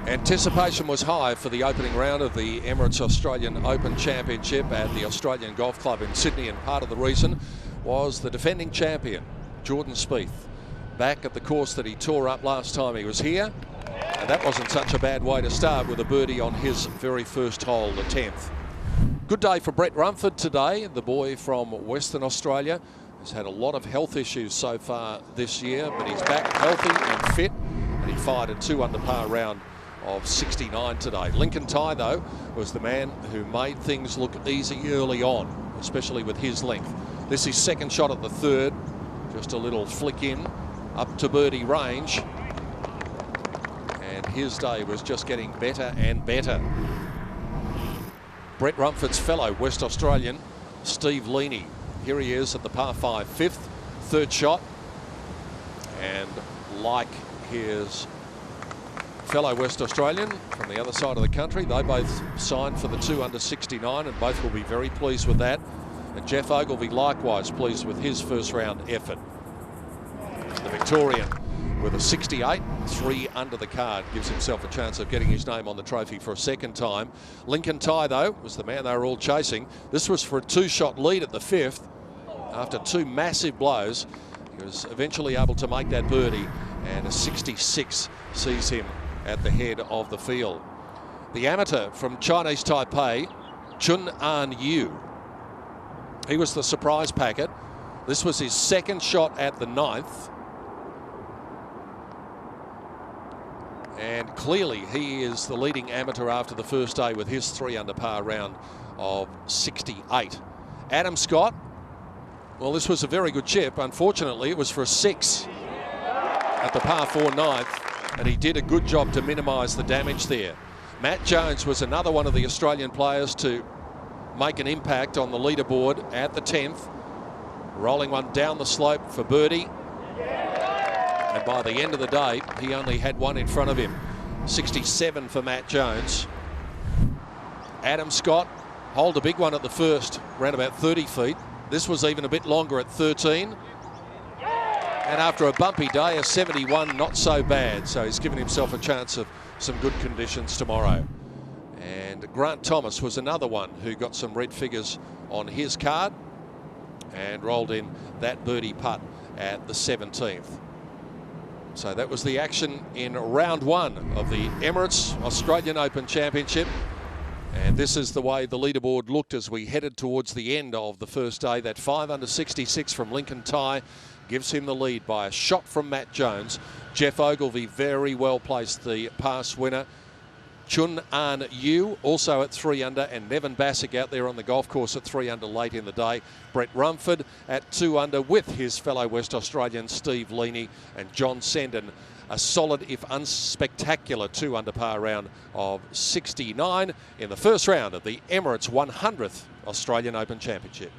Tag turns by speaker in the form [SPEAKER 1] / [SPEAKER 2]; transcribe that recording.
[SPEAKER 1] Anticipation was high for the opening round of the Emirates Australian Open Championship at the Australian Golf Club in Sydney, and part of the reason was the defending champion, Jordan Spieth, back at the course that he tore up last time he was here. And that wasn't such a bad way to start, with a birdie on his very first hole, the 10th. Good day for Brett Rumford today, the boy from Western Australia. He's had a lot of health issues so far this year, but he's back healthy and fit, and he fired a 2 under par round of 69 today. Lincoln Tai, though, was the man who made things look easy early on, especially with his length. This is second shot at the third, just a little flick in up to birdie range, and his day was just getting better and better. Brett Rumford's fellow West Australian, Steve Leaney, here he is at the par 5 fifth, third shot, and like his fellow West Australian from the other side of the country, they both signed for the 2 under 69, and both will be very pleased with that. And Jeff Ogilvy likewise pleased with his first round effort. The Victorian with a 68, 3 under the card, gives himself a chance of getting his name on the trophy for a second time. Lincoln Tai, though, was the man they were all chasing. This was for a 2-shot lead at the 5th. After 2 massive blows, he was eventually able to make that birdie, and a 66 sees him at the head of the field. The amateur from Chinese Taipei, Chun An Yu. He was the surprise packet. This was his second shot at the 9th. And clearly he is the leading amateur after the first day with his 3 under par round of 68. Adam Scott, well, this was a very good chip. Unfortunately, it was for a 6 at the par 4 9th. And he did a good job to minimise the damage there. Matt Jones was another one of the Australian players to make an impact on the leaderboard at the 10th, rolling one down the slope for birdie. And by the end of the day, he only had one in front of him. 67 for Matt Jones. Adam Scott holed a big one at the first, around about 30 feet. This was even a bit longer at 13. And after a bumpy day, a 71, not so bad. So he's given himself a chance of some good conditions tomorrow. And Grant Thomas was another one who got some red figures on his card and rolled in that birdie putt at the 17th. So that was the action in round 1 of the Emirates Australian Open Championship. And this is the way the leaderboard looked as we headed towards the end of the first day. That 5 under 66 from Lincoln Tai gives him the lead by a shot from Matt Jones. Jeff Ogilvy very well placed, the past winner. Chun An Yu also at 3 under, and Nevin Bassick out there on the golf course at 3 under late in the day. Brett Rumford at 2 under with his fellow West Australian Steve Leaney, and John Sendon a solid if unspectacular 2 under par round of 69 in the first round of the Emirates 100th Australian Open Championship.